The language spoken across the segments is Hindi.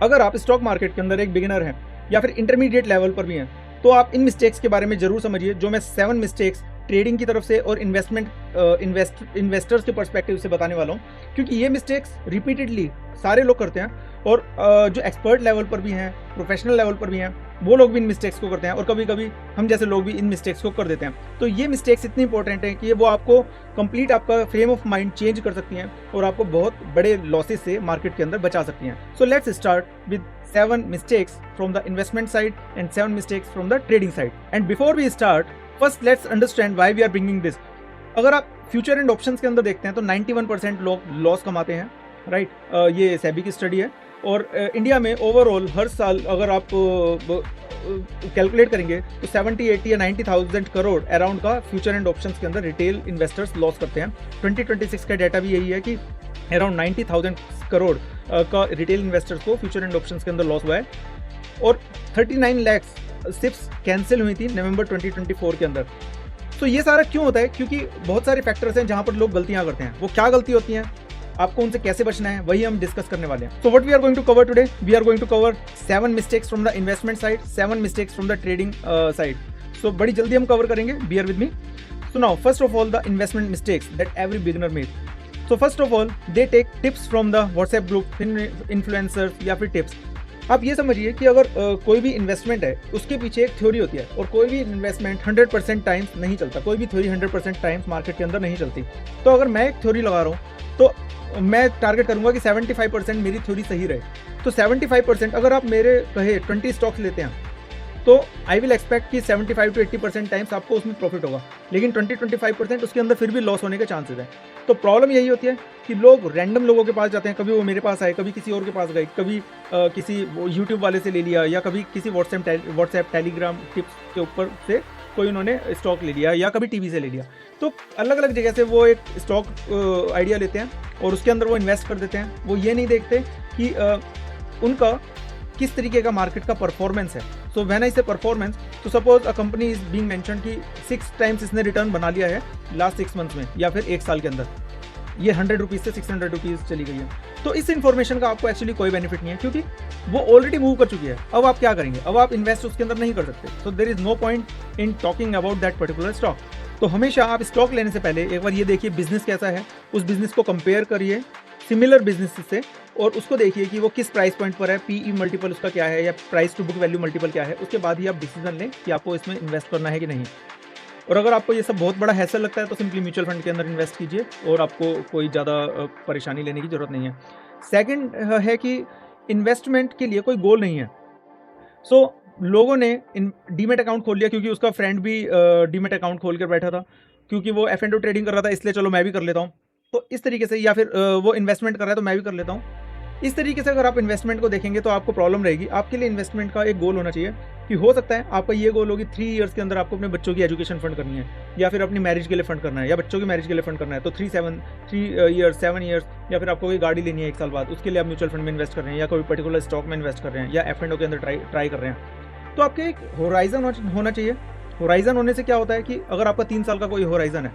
अगर आप स्टॉक मार्केट के अंदर एक बिगिनर हैं या फिर इंटरमीडिएट लेवल पर भी हैं, तो आप इन मिस्टेक्स के बारे में जरूर समझिए, जो मैं 7 मिस्टेक्स ट्रेडिंग की तरफ से और इन्वेस्टर्स के पर्सपेक्टिव से बताने वाला हूँ, क्योंकि ये मिस्टेक्स रिपीटेडली सारे लोग करते हैं और जो एक्सपर्ट लेवल पर भी हैं, प्रोफेशनल लेवल पर भी हैं, वो लोग भी इन मिस्टेक्स को करते हैं और कभी कभी हम जैसे लोग भी इन मिस्टेक्स को कर देते हैं। तो ये मिस्टेक्स इतनी इंपॉर्टेंट हैं कि वो आपको कंप्लीट आपका फ्रेम ऑफ माइंड चेंज कर सकती हैं और आपको बहुत बड़े लॉसेस से मार्केट के अंदर बचा सकती हैं। So let's start with 7 mistakes from the investment side and 7 mistakes from the trading side. And before we start, first let's understand why we are bringing this. अगर आप फ्यूचर एंड ऑप्शंस के अंदर देखते हैं तो 91% लोग लॉस कमाते हैं, राइट? ये सेबी की स्टडी है और इंडिया में ओवरऑल हर साल अगर आप कैलकुलेट करेंगे तो 70, 80 या 90,000 करोड़ अराउंड का फ्यूचर एंड ऑप्शंस के अंदर रिटेल इन्वेस्टर्स लॉस करते हैं। 2026 का डाटा भी यही है कि अराउंड 90,000 करोड़ का रिटेल इन्वेस्टर्स को फ्यूचर एंड ऑप्शंस के अंदर लॉस हुआ है और 39 लाख सिप्स कैंसिल हुई थी नवंबर 2024 के अंदर। तो ये सारा क्यों होता है? क्योंकि बहुत सारे फैक्टर्स हैं जहां पर लोग गलतियां करते हैं। वो क्या गलती होती हैं, आपको उनसे कैसे बचना है, वही हम डिस्कस करने वाले हैं। So what we are going to cover today, we are going to cover 7 mistakes from the investment side, 7 mistakes from the trading side. So बड़ी जल्दी हम कवर करेंगे, bear with me. So now first of all the investment mistakes that every beginner make. So first of all they take tips from the WhatsApp group, influencers या फिर टिप्स। आप ये समझिए कि अगर कोई भी इन्वेस्टमेंट है उसके पीछे एक थ्योरी होती है और कोई भी इन्वेस्टमेंट 100% टाइम्स नहीं चलता, कोई भी थ्योरी 100% टाइम्स मार्केट के अंदर नहीं चलती। तो अगर मैं एक थ्योरी लगा रहा हूँ तो मैं टारगेट करूंगा कि 75% मेरी थ्योरी सही रहे। तो 75% अगर आप मेरे कहे 20 स्टॉक्स लेते हैं तो आई विल एक्सपेक्ट कि 75 to 80% टाइम्स आपको उसमें प्रॉफिट होगा, लेकिन 20-25% उसके अंदर फिर भी लॉस होने के चांसेस हैं। तो प्रॉब्लम यही होती है कि लोग रैंडम लोगों के पास जाते हैं, कभी वो मेरे पास आए, कभी किसी और के पास गए, कभी किसी यूट्यूब वाले से ले लिया या कभी किसी व्हाट्सएप टेलीग्राम टिप्स के ऊपर से कोई उन्होंने स्टॉक ले लिया या कभी टीवी से ले लिया। तो अलग अलग जगह से वो एक स्टॉक आइडिया लेते हैं और उसके अंदर वो इन्वेस्ट कर देते हैं। वो ये नहीं देखते कि उनका किस तरीके का मार्केट का परफॉर्मेंस है। सो व्हेन आई से परफॉर्मेंस, तो suppose a company is being mention कि 6 टाइम्स इसने रिटर्न बना लिया है लास्ट 6 मंथ्स में या फिर 1 साल के अंदर, ये 100 रुपीज़ से 600 रुपीज़ चली गई है। तो इस इन्फॉर्मेशन का आपको एक्चुअली कोई बेनिफिट नहीं है क्योंकि वो ऑलरेडी मूव कर चुकी है। अब आप क्या करेंगे? अब आप इन्वेस्ट उसके अंदर नहीं कर सकते। So there is no point in talking about that particular stock. तो हमेशा आप स्टॉक लेने से पहले एक बार ये देखिए बिजनेस कैसा है, उस बिजनेस को कंपेयर करिए सिमिलर बिजनेस से और उसको देखिए कि वो किस प्राइस पॉइंट पर है, पीई मल्टीपल उसका क्या है या price to book value multiple क्या है। उसके बाद ही आप डिसीजन लें कि आपको इसमें इन्वेस्ट करना है कि नहीं। और अगर आपको ये सब बहुत बड़ा हैसल लगता है तो सिंपली म्यूचुअल फंड के अंदर इन्वेस्ट कीजिए और आपको कोई ज़्यादा परेशानी लेने की ज़रूरत नहीं है। सेकंड है कि इन्वेस्टमेंट के लिए कोई गोल नहीं है। सो लोगों ने डीमेट अकाउंट खोल लिया क्योंकि उसका फ्रेंड भी डीमेट अकाउंट खोल कर बैठा था, क्योंकि वो F&O ट्रेडिंग कर रहा था इसलिए चलो मैं भी कर लेता हूँ। तो इस तरीके से, या फिर वो इन्वेस्टमेंट कर रहा है तो मैं भी कर लेता हूँ। इस तरीके से अगर आप इन्वेस्टमेंट को देखेंगे तो आपको प्रॉब्लम रहेगी। आपके लिए इन्वेस्टमेंट का एक गोल होना चाहिए कि हो सकता है आपका ये गोल होगी 3 इयर्स के अंदर आपको अपने बच्चों की एजुकेशन फंड करनी है या फिर अपनी मैरिज के लिए फंड करना है या बच्चों की मैरिज के लिए फंड करना है। तो 3 इयर्स 7 इयर्स या फिर आपको कोई गाड़ी लेनी है 1 साल बाद, उसके लिए आप म्यूचुअल फंड में इन्वेस्ट कर रहे हैं या कोई पर्टिकुलर स्टॉक में इन्वेस्ट कर रहे हैं या F&O के अंदर ट्राई कर रहे हैं। तो आपके एक होराइजन होना चाहिए। होराइजन होने से क्या होता है कि अगर आपका 3 साल का कोई होराइजन है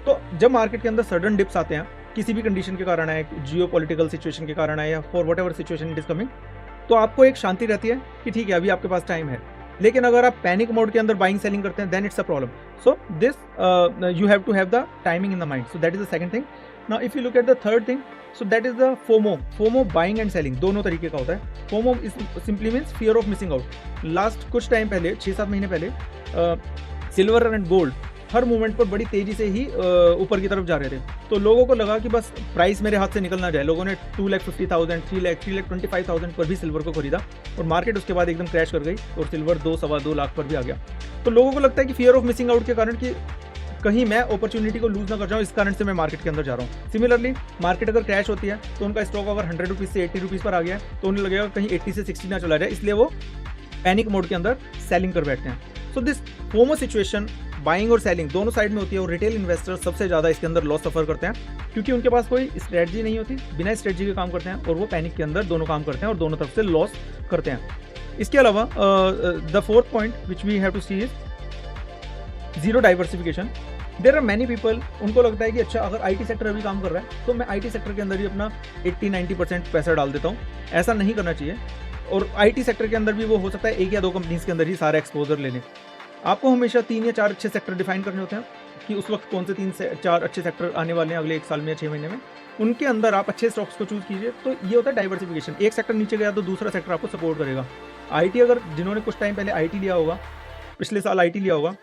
तो जब मार्केट के अंदर सडन डिप्स आते हैं, किसी भी कंडीशन के कारण है, जियो पॉलिटिकल सिचुएशन के कारण है या for what ever situation it is coming, तो आपको एक शांति रहती है कि ठीक है अभी आपके पास टाइम है। लेकिन अगर आप पैनिक मोड के अंदर बाइंग सेलिंग करते हैं then it's a problem. So this you have to have the timing in the mind. So that is the second thing. Now if you look at the third thing, so that is the FOMO. FOMO buying and selling दोनों तरीके का होता है। FOMO is simply means fear of missing out. Last कुछ टाइम पहले 6-7 महीने पहले सिल्वर एंड गोल्ड हर मूवमेंट पर बड़ी तेजी से ही ऊपर की तरफ जा रहे थे। तो लोगों को लगा कि बस प्राइस मेरे हाथ से निकल ना जाए। लोगों ने 2,50,000, 3,25,000 पर भी सिल्वर को खरीदा और मार्केट उसके बाद एकदम क्रैश कर गई और सिल्वर 2-2.25 लाख पर भी आ गया। तो लोगों को लगता है कि फियर ऑफ मिसिंग आउट के कारण कि कहीं मैं अपॉर्चुनिटी को लूज ना कर जाऊँ, इस कारण से मैं मार्केट के अंदर जा रहा हूँ। सिमिलरली मार्केट अगर क्रैश होती है तो उनका स्टॉक अगर 100 रुपीज़ से 80 रुपीज़ पर आ गया तो उन्हें लगेगा कहीं 80 से 60 ना चला जाए, इसलिए वो पैनिक मोड के अंदर सेलिंग कर बैठते हैं। So this FOMO situation buying और सेलिंग दोनों साइड में होती है और रिटेल इन्वेस्टर सबसे ज़्यादा इसके अंदर लॉस सफर करते हैं क्योंकि उनके पास कोई स्ट्रेटजी नहीं होती, बिना स्ट्रेटजी के काम करते हैं और वो पैनिक के अंदर दोनों काम करते हैं और दोनों तरफ से लॉस करते हैं। इसके अलावा the fourth point which we have to see is zero diversification. There are many people, उनको लगता है कि अच्छा अगर आईटी सेक्टर अभी काम कर रहा है तो मैं आईटी सेक्टर के अंदर ही अपना 80-90% पैसा डाल देता हूँ। ऐसा नहीं करना चाहिए। और आईटी सेक्टर के अंदर भी वो हो सकता है 1 या 2 कंपनीज के अंदर ही सारा एक्सपोजर ले लें। आपको हमेशा 3 या 4 अच्छे सेक्टर डिफाइन करने होते हैं कि उस वक्त कौन से 3 से 4 अच्छे सेक्टर आने वाले हैं अगले 1 साल में या 6 महीने में, उनके अंदर आप अच्छे स्टॉक्स को चूज कीजिए। तो ये होता है डाइवर्सिफिकेशन। एक सेक्टर नीचे गया तो दूसरा सेक्टर आपको सपोर्ट करेगा। आईटी, अगर जिन्होंने कुछ टाइम पहले आईटी लिया होगा, पिछले साल आईटी लिया होगा,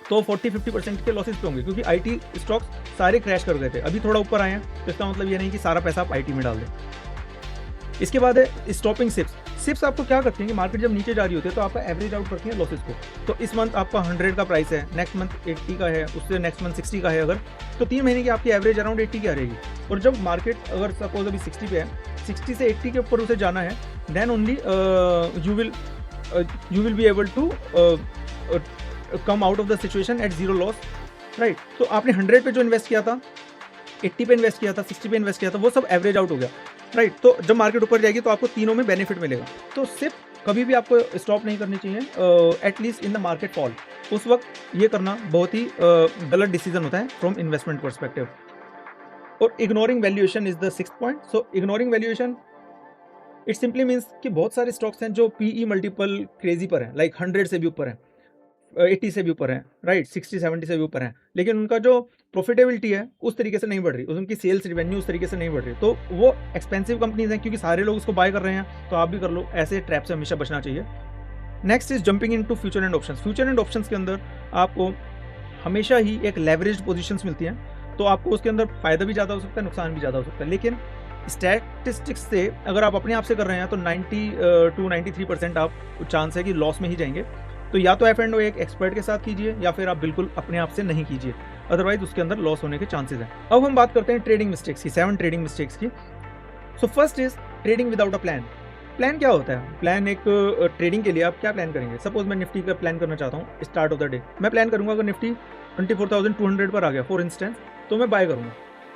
तो 40-50% के लॉसेस पे होंगे, क्योंकि आईटी स्टॉक्स सारे क्रैश कर गए थे। अभी थोड़ा ऊपर आए हैं, तो इसका मतलब ये नहीं कि सारा पैसा आप आईटी में डाल दें। इसके बाद है स्टॉपिंग सिप्स। सिप्स आपको क्या करती हैं कि मार्केट जब नीचे जा रही होती है तो आपका एवरेज आउट करती है लॉसेस को। तो इस मंथ आपका 100 का प्राइस है, नेक्स्ट मंथ 80 का है, उससे नेक्स्ट मंथ 60 का है अगर, तो 3 महीने की आपकी एवरेज अराउंड 80 की आ रहेगी। और जब मार्केट अगर सपोज अभी 60 पे है, 60 से 80 के ऊपर उसे जाना है, then only you will be able to come out of the situation at 0 loss, right. तो आपने 100 पे जो इन्वेस्ट किया था, 80 पे इन्वेस्ट किया था, 60 पे इन्वेस्ट किया था, वो सब एवरेज आउट हो गया, राइट। तो जब मार्केट ऊपर जाएगी तो आपको तीनों में बेनिफिट मिलेगा। तो सिर्फ कभी भी आपको स्टॉप नहीं करनी चाहिए at least in the market fall. उस वक्त ये करना बहुत ही गलत डिसीजन होता है फ्रॉम इन्वेस्टमेंट परस्पेक्टिव। और ignoring valuation is the 6th point. So ignoring valuation it simply means कि बहुत सारे स्टॉक्स हैं जो पीई मल्टीपल क्रेजी पर हैं, लाइक 100 से भी ऊपर हैं, 80 से भी ऊपर है, राइट, 60-70 से भी ऊपर है, लेकिन उनका जो प्रॉफिटेबिलिटी है उस तरीके से नहीं बढ़ रही, उनकी सेल्स रिवेन्यू उस तरीके से नहीं बढ़ रही। तो वो एक्सपेंसिव कंपनीज हैं, क्योंकि सारे लोग उसको बाय कर रहे हैं, तो आप भी कर लो। ऐसे ट्रैप से हमेशा बचना चाहिए। Next is jumping into future and options. Future and options के अंदर आपको हमेशा ही एक लेवरेज्ड पोजीशंस मिलती हैं, तो आपको उसके अंदर फायदा भी ज़्यादा हो सकता है, नुकसान भी ज़्यादा हो सकता है। लेकिन स्टैटिस्टिक्स से अगर आप अपने आप से कर रहे हैं तो 90-93% आप चांस है कि लॉस में ही जाएंगे। तो या तो F&O एक एक्सपर्ट के साथ कीजिए, या फिर आप बिल्कुल अपने आप से नहीं कीजिए, अदरवाइज उसके अंदर लॉस होने के चांसेस हैं। अब हम बात करते हैं ट्रेडिंग मिस्टेक्स की, 7 ट्रेडिंग मिस्टेक्स की। So first is trading without a plan. Plan क्या होता है? प्लान एक ट्रेडिंग के लिए आप क्या प्लान करेंगे? सपोज मैं निफ्टी का प्लान करना चाहता हूँ स्टार्ट ऑफ द डे, मैं प्लान करूंगा अगर निफ्टी 24,200 पर आ गया फॉर इंस्टेंस, तो मैं बाय करूंगा।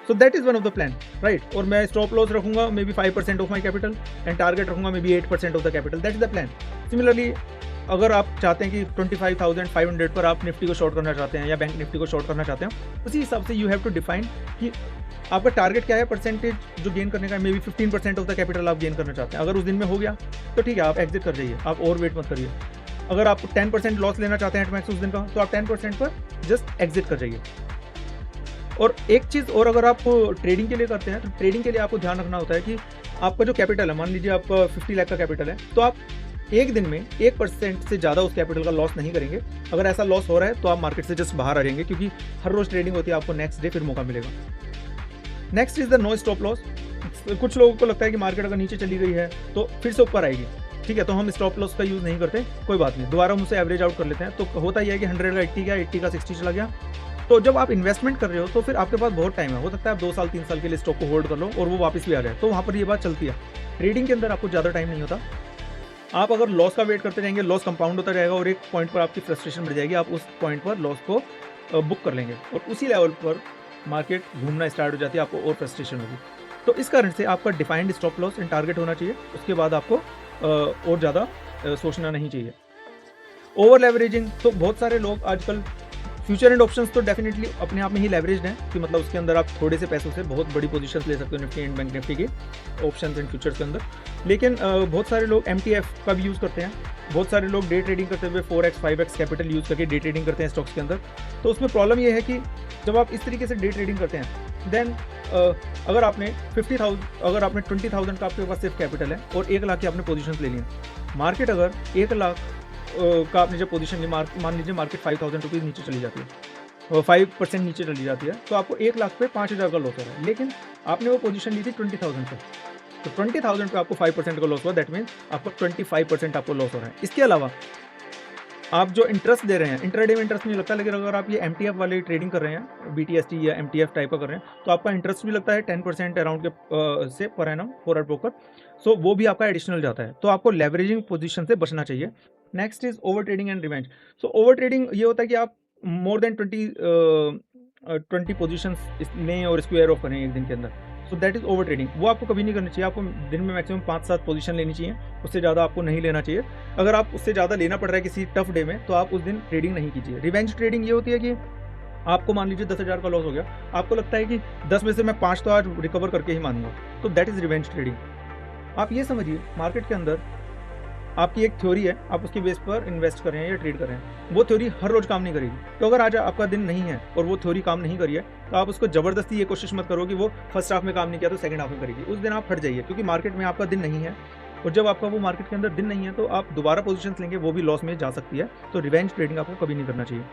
So that is one of the plan, right. और मैं स्टॉप लॉस रखूंगा maybe 5% of my capital and target रखूंगा maybe 8% of the capital, that is the plan. Similarly अगर आप चाहते हैं कि 25,500 पर आप निफ्टी को शॉर्ट करना चाहते हैं या बैंक निफ्टी को शॉर्ट करना चाहते हैं, उसी हिसाब से यू हैव टू डिफाइन कि आपका टारगेट क्या है, परसेंटेज जो गेन करने का, may be 15% of the capital आप गेन करना चाहते हैं। अगर उस दिन में हो गया तो ठीक है, आप एग्जिट कर जाइए, आप ओवर वेट मत करिए। अगर आप 10% लॉस लेना चाहते हैं एट मैक्स उस दिन का, तो आप 10% पर जस्ट एग्जिट कर जाइए। और एक चीज़ और, अगर आप ट्रेडिंग के लिए करते हैं तो ट्रेडिंग के लिए आपको ध्यान रखना होता है कि आपका जो कैपिटल है, मान लीजिए आपका 50 लाख का कैपिटल है, तो आप एक दिन में 1% से ज़्यादा उस कैपिटल का लॉस नहीं करेंगे। अगर ऐसा लॉस हो रहा है तो आप मार्केट से जस्ट बाहर आ जाएंगे, क्योंकि हर रोज़ ट्रेडिंग होती है, आपको नेक्स्ट डे फिर मौका मिलेगा। Next is the no stop loss. कुछ लोगों को लगता है कि मार्केट अगर नीचे चली गई है तो फिर से ऊपर आएगी, ठीक है, तो हम स्टॉप लॉस का यूज़ नहीं करते, कोई बात नहीं, दोबारा हम उसे एवरेज आउट कर लेते हैं। तो होता ही है कि 100 का 80 गया, 80 का 60 चला गया। तो जब आप इन्वेस्टमेंट कर रहे हो तो फिर आपके पास बहुत टाइम है, हो सकता है आप 2 साल 3 साल के लिए स्टॉक को होल्ड कर लो और वो वापस भी आ जाए, तो वहाँ पर ये बात चलती है। ट्रेडिंग के अंदर आपको ज़्यादा टाइम नहीं होता। आप अगर लॉस का वेट करते रहेंगे, लॉस कंपाउंड होता जाएगा और एक पॉइंट पर आपकी फ्रस्ट्रेशन बढ़ जाएगी, आप उस पॉइंट पर लॉस को बुक कर लेंगे और उसी लेवल पर मार्केट घूमना स्टार्ट हो जाती है, आपको और फ्रस्ट्रेशन होगी। तो इस कारण से आपका defined stop loss and target होना चाहिए, उसके बाद आपको और ज़्यादा सोचना नहीं चाहिए। ओवर लेवरेजिंग, तो बहुत सारे लोग आजकल, फ्यूचर एंड ऑप्शंस तो डेफिनेटली अपने आप में ही लेवरेज्ड हैं कि मतलब उसके अंदर आप थोड़े से पैसों से बहुत बड़ी पोजीशंस ले सकते हो निफ्टी एंड बैंक निफ्टी के ऑप्शंस एंड फ्यूचर्स के अंदर। लेकिन बहुत सारे लोग MTF का भी यूज़ करते हैं, बहुत सारे लोग डे ट्रेडिंग करते हुए 4x 5x कैपिटल यूज़ करके डे ट्रेडिंग करते हैं स्टॉक्स के अंदर। तो उसमें प्रॉब्लम ये है कि जब आप इस तरीके से डे ट्रेडिंग करते हैं, देन अगर आपने 20,000 का आपके पास सिर्फ कैपिटल है और 1 लाख की आपने पोजीशंस ले ली, मार्केट अगर 1 लाख का आपने जब पोजीशन ली, मान लीजिए मार्केट 5,000 रुपीज़ नीचे चली जाती है, 5% नीचे चली जाती है, तो आपको 1 लाख पे 5,000 का लॉस हो रहा है। लेकिन आपने वो पोजीशन ली थी 20,000 पे, तो 20,000 पे आपको 5% का लॉस हुआ, दैट मीन्स आपको 25% आपको लॉस हो रहा है। इसके अलावा आप जो इंटरेस्ट दे रहे हैं, इंट्राडे में इंटरेस्ट नहीं लगता, लेकिन अगर आप ये MTF वाली ट्रेडिंग कर रहे हैं, BTST या MTF टाइप का कर रहे हैं, तो आपका इंटरेस्ट भी लगता है 10% अराउंड के से पर एनम फॉर ब्रोकर, सो वो भी आपका एडिशनल जाता है। तो आपको लेवरेजिंग पोजीशन से बचना चाहिए। Next is over trading and revenge. So over trading ये होता है कि आप मोर देन 20 पोजीशंस लें और स्क्वायर ऑफ करें एक दिन के अंदर, सो दैट इज ओवर ट्रेडिंग। वो आपको कभी नहीं करनी चाहिए, आपको दिन में मैक्सिमम 5-7 पोजीशन लेनी चाहिए, उससे ज़्यादा आपको नहीं लेना चाहिए। अगर आप उससे ज़्यादा लेना पड़ रहा है किसी टफ डे में, तो आप उस दिन ट्रेडिंग नहीं कीजिए। रिवेंज ट्रेडिंग ये होती है कि आपको मान लीजिए 10,000 का लॉस हो गया, आपको लगता है कि 10 में से मैं 5 तो आज रिकवर करके ही मानूंगा, तो दैट इज रिवेंज ट्रेडिंग। आप ये समझिए मार्केट के अंदर आपकी एक थ्योरी है, आप उसकी बेस पर इन्वेस्ट कर रहे हैं या ट्रेड कर रहे हैं, वो थ्योरी हर रोज काम नहीं करेगी। तो अगर आज आपका दिन नहीं है और वो थ्योरी काम नहीं करी है, तो आप उसको जबरदस्ती ये कोशिश मत करो कि वो फर्स्ट हाफ में काम नहीं किया तो सेकंड हाफ में करेगी। उस दिन आप हट जाइए, क्योंकि मार्केट में आपका दिन नहीं है, और जब आपका वो मार्केट के अंदर दिन नहीं है तो आप दोबारा पोजीशन लेंगे, वो भी लॉस में जा सकती है। तो रिवेंज ट्रेडिंग आपको कभी नहीं करना चाहिए।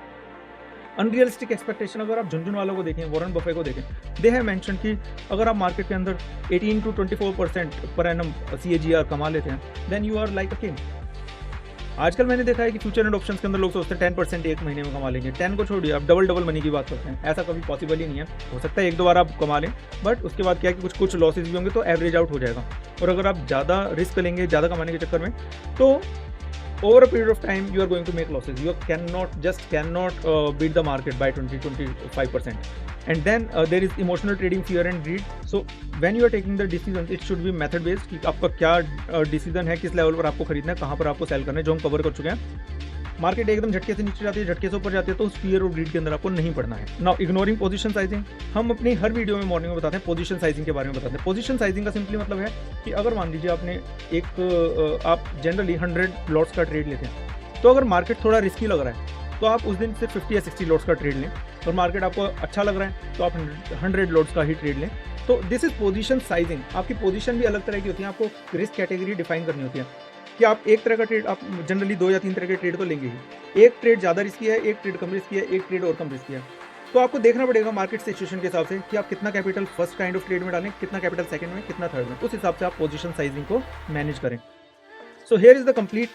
अनरियलिस्टिक एक्सपेक्टेशन, अगर आप झुनझुन को देखें, वॉरेन बफे को देखें, दे हैव मेंशन कि अगर आप मार्केट के अंदर 18 to 24% पर एनम CAGR कमा लेते हैं, then you are like a king. आजकल मैंने देखा है कि फ्यूचर एंड ऑप्शंस के अंदर लोग सोचते हैं 10% एक महीने में कमा लेंगे। 10 को छोड़िए, आप डबल मनी की बात करते हैं, ऐसा कभी पॉसिबल ही नहीं है। हो सकता है एक दो बार आप कमा लें, बट उसके बाद क्या है कि कुछ लॉसेज भी होंगे, तो एवरेज आउट हो जाएगा। और अगर आप ज़्यादा रिस्क लेंगे ज़्यादा कमाने के चक्कर में, तो over a period of time you are going to make losses. You cannot beat the market by 20-25%. And then there is emotional trading, fear and greed. So when you are taking the decisions, it should be method based कि आपका क्या डिसीजन है, किस लेवल पर आपको खरीदना है, कहाँ पर आपको सेल करना है, जो हम कवर कर चुके हैं। मार्केट एकदम झटके से नीचे जाती है, झटके से ऊपर जाती है, तो उस फियर और ग्रीड के अंदर आपको नहीं पड़ना है। नाउ इग्नोरिंग पोजीशन साइजिंग, हम अपनी हर वीडियो में मॉर्निंग में बताते हैं पोजीशन साइजिंग के बारे में बताते हैं। पोजीशन साइजिंग का सिंपली मतलब है कि अगर मान लीजिए आपने आप जनरली 100 लॉट्स का ट्रेड लेते हैं, तो अगर मार्केट थोड़ा रिस्की लग रहा है तो आप उस दिन सिर्फ 50 या 60 लॉट्स का ट्रेड लें, और मार्केट आपको अच्छा लग रहा है तो आप 100 लॉट्स का ही ट्रेड लें। तो दिस इज पोजीशन साइजिंग। आपकी पोजीशन भी अलग तरह की होती है, आपको रिस्क कैटेगरी डिफाइन करनी होती है कि आप एक तरह का ट्रेड, आप जनरली 2 या 3 तरह के ट्रेड तो लेंगे ही। एक ट्रेड ज़्यादा रिस्की है, एक ट्रेड कम रिस्की है, एक ट्रेड और कम रिस्की है। तो आपको देखना पड़ेगा मार्केट सिचुएशन के हिसाब से कि आप कितना capital first kind of trade में डालें, कितना कैपिटल सेकंड में, कितना थर्ड में, उस हिसाब से आप पोजीशन साइजिंग को मैनेज करें। So here is the complete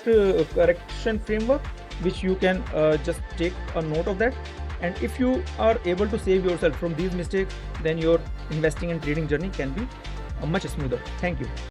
correction framework which you can just take a note of that, and if you are able to save yourself from these mistakes, then your investing and trading journey can be much smoother. Thank you.